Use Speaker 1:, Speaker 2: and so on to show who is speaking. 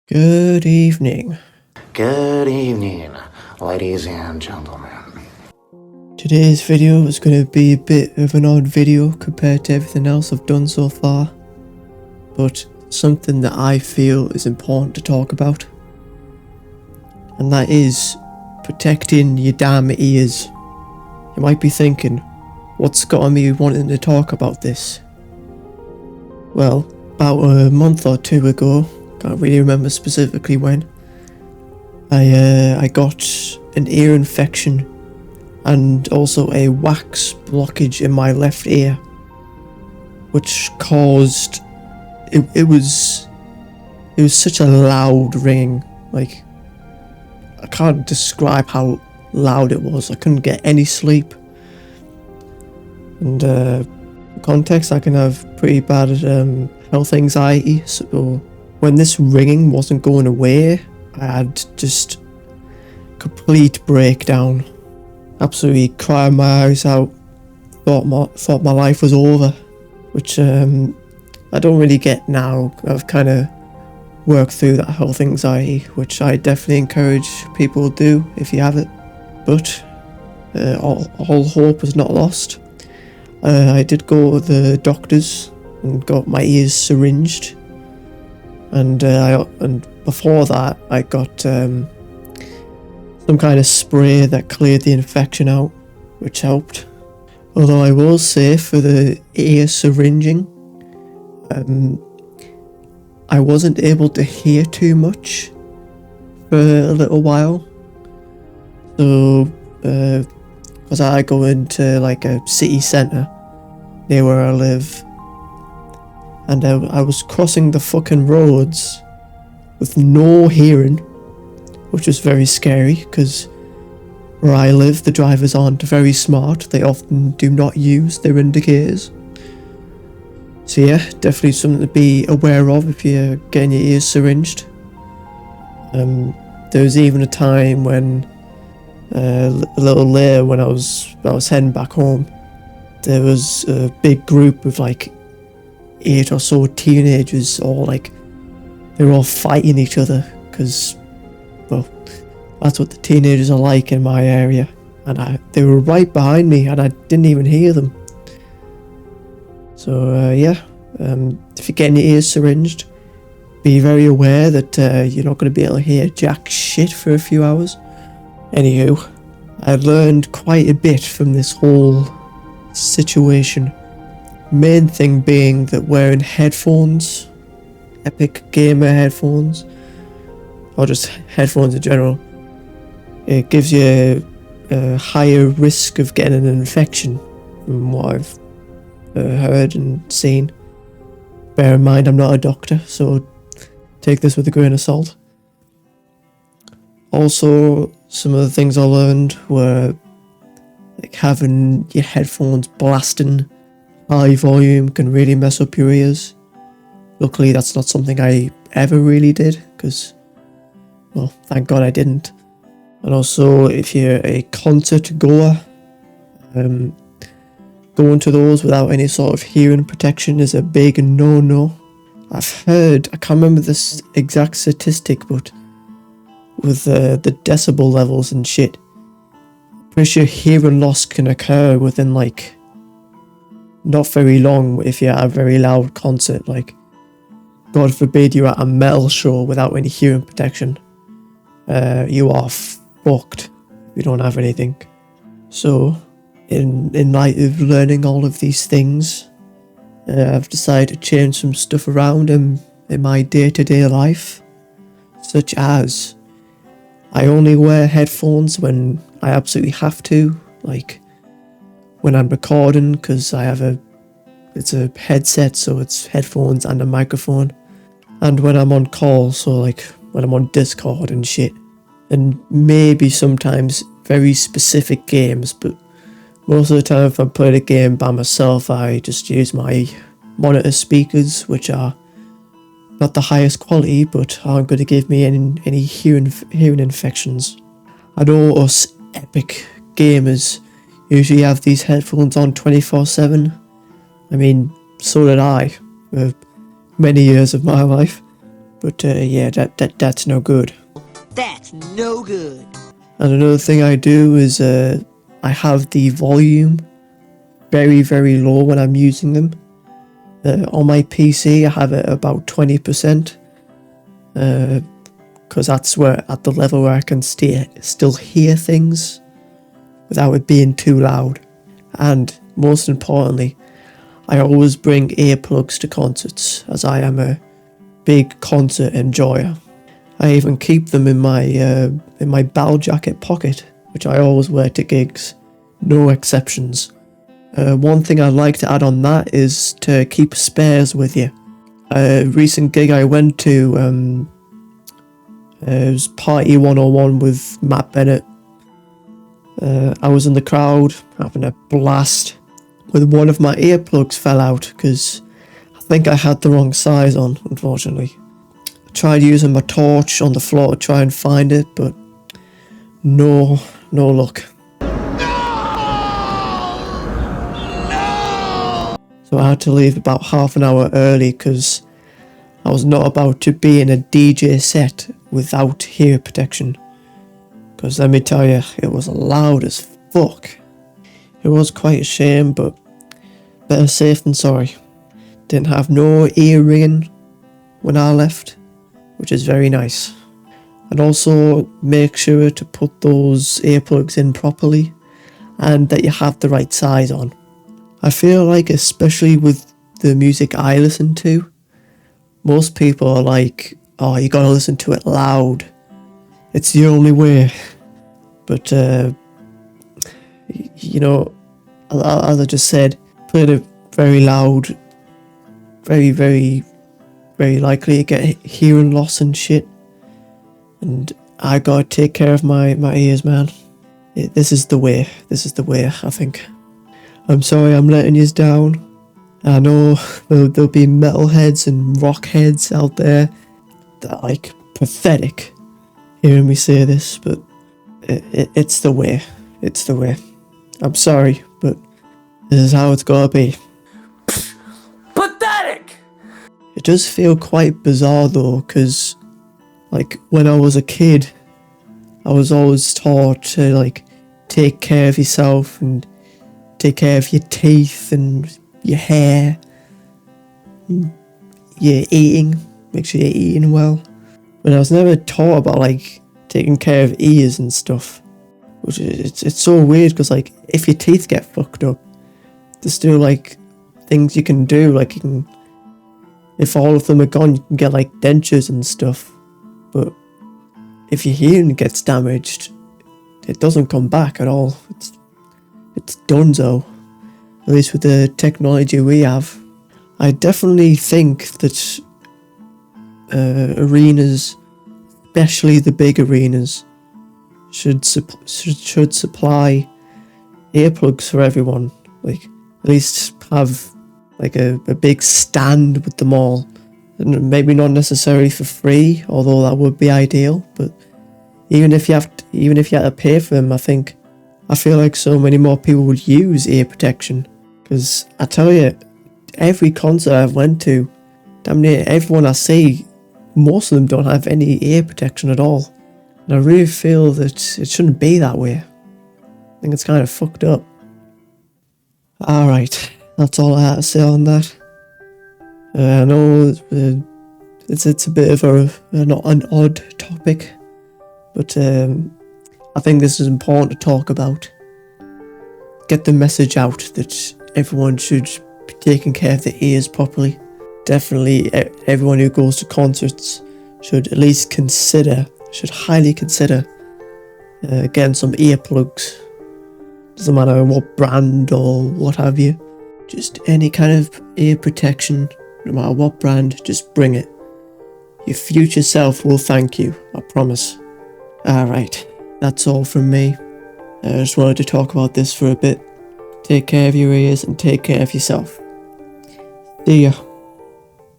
Speaker 1: Good evening.
Speaker 2: Good evening, ladies and gentlemen.
Speaker 1: Today's video is going to be a bit of an odd video compared to everything else I've done so far, but something that I feel is important to talk about, and that is protecting your damn ears. You might be thinking, what's got me wanting to talk about this? Well, about a month or two ago, can't really remember specifically when, I got an ear infection and also a wax blockage in my left ear, which caused it was such a loud ringing. Like, I can't describe how loud it was. I couldn't get any sleep, and for context, I can have pretty bad health anxiety, so when this ringing wasn't going away, I had just complete breakdown. Absolutely crying my eyes out. Thought my life was over, which I don't really get now. I've kind of worked through that health anxiety, which I definitely encourage people to do if you have it. But all hope is not lost. I did go to the doctors and got my ears syringed. And before that, I got some kind of spray that cleared the infection out, which helped. Although I will say, for the ear syringing, I wasn't able to hear too much for a little while. So, because I go into like a city centre near where I live, and I was crossing the fucking roads with no hearing, which was very scary, because where I live, the drivers aren't very smart. They often do not use their indicators. So yeah, definitely something to be aware of if you're getting your ears syringed. There was even a time when, a little later, when I was heading back home, there was a big group of like 8 or so teenagers, all like, they were all fighting each other, because, well, that's what the teenagers are like in my area, and they were right behind me and I didn't even hear them. So yeah, if you're getting your ears syringed, be very aware that you're not going to be able to hear jack shit for a few hours. Anywho, I learned quite a bit from this whole situation. Main thing being that wearing headphones, epic gamer headphones, or just headphones in general, it gives you a higher risk of getting an infection, from what I've heard and seen. Bear in mind, I'm not a doctor, so take this with a grain of salt. Also, some of the things I learned were like having your headphones blasting high volume can really mess up your ears. Luckily, that's not something I ever really did, because, well, thank God I didn't. And also, if you're a concert goer, going to those without any sort of hearing protection is a big no-no. I've heard, I can't remember this exact statistic, but with the decibel levels and shit, I'm pretty sure hearing loss can occur within like not very long if you're at a very loud concert. Like, God forbid you're at a metal show without any hearing protection. You are fucked if you don't have anything. So, in light of learning all of these things, I've decided to change some stuff around in my day-to-day life, such as I only wear headphones when I absolutely have to, like when I'm recording, because it's a headset, so it's headphones and a microphone, and when I'm on call, so like when I'm on Discord and shit, and maybe sometimes very specific games, but most of the time if I'm playing a game by myself, I just use my monitor speakers, which are not the highest quality, but aren't going to give me any hearing infections. I know us epic gamers usually have these headphones on 24/7. I mean, so did I for many years of my life. But yeah, that's no good.
Speaker 3: That's no good.
Speaker 1: And another thing I do is I have the volume very, very low when I'm using them. On my PC, I have it about 20%, because that's where at the level where I can still hear things without it being too loud. And most importantly, I always bring earplugs to concerts, as I am a big concert enjoyer. I even keep them in my bell jacket pocket, which I always wear to gigs, no exceptions. One thing I'd like to add on that is to keep spares with you. A recent gig I went to, it was Party 101 with Matt Bennett. I was in the crowd having a blast, when one of my earplugs fell out because I think I had the wrong size on, unfortunately. I tried using my torch on the floor to try and find it, but no luck. So I had to leave about half an hour early because I was not about to be in a DJ set without hear protection. Because let me tell you, it was loud as fuck. It was quite a shame, but better safe than sorry. Didn't have no ear ringing when I left, which is very nice. And also make sure to put those earplugs in properly and that you have the right size on. I feel like, especially with the music I listen to, most people are like, oh, you gotta listen to it loud. It's the only way. But, you know, as I just said, playing it very loud, very, very, very likely to get hearing loss and shit. And I gotta take care of my ears, man. This is the way. This is the way, I think. I'm sorry I'm letting you down. I know there'll be metalheads and rock heads out there that are like pathetic hearing me say this, but it's the way. It's the way. I'm sorry, but this is how it's gotta be.
Speaker 3: Pathetic!
Speaker 1: It does feel quite bizarre though, because like when I was a kid, I was always taught to like take care of yourself and take care of your teeth and your hair, your eating, make sure you're eating well. But I was never taught about like taking care of ears and stuff, which it's so weird because like if your teeth get fucked up, there's still like things you can do, like you can, if all of them are gone, you can get like dentures and stuff. But if your hearing gets damaged, it doesn't come back at all. It's donezo, at least with the technology we have. I definitely think that arenas, especially the big arenas, should supply earplugs for everyone. Like at least have like a big stand with them all, and maybe not necessarily for free, although that would be ideal. But even if you had to pay for them, I feel like so many more people would use ear protection. Because I tell you, every concert I've went to, damn near everyone I see, most of them don't have any ear protection at all. And I really feel that it shouldn't be that way. I think it's kind of fucked up. Alright, that's all I had to say on that. I know it's a bit of an odd topic, but I think this is important to talk about. Get the message out that everyone should be taking care of their ears properly. Definitely everyone who goes to concerts should at least highly consider getting some earplugs. Doesn't matter what brand or what have you. Just any kind of ear protection, no matter what brand, just bring it. Your future self will thank you, I promise. Alright, that's all from me. I just wanted to talk about this for a bit. Take care of your ears and take care of yourself. See ya.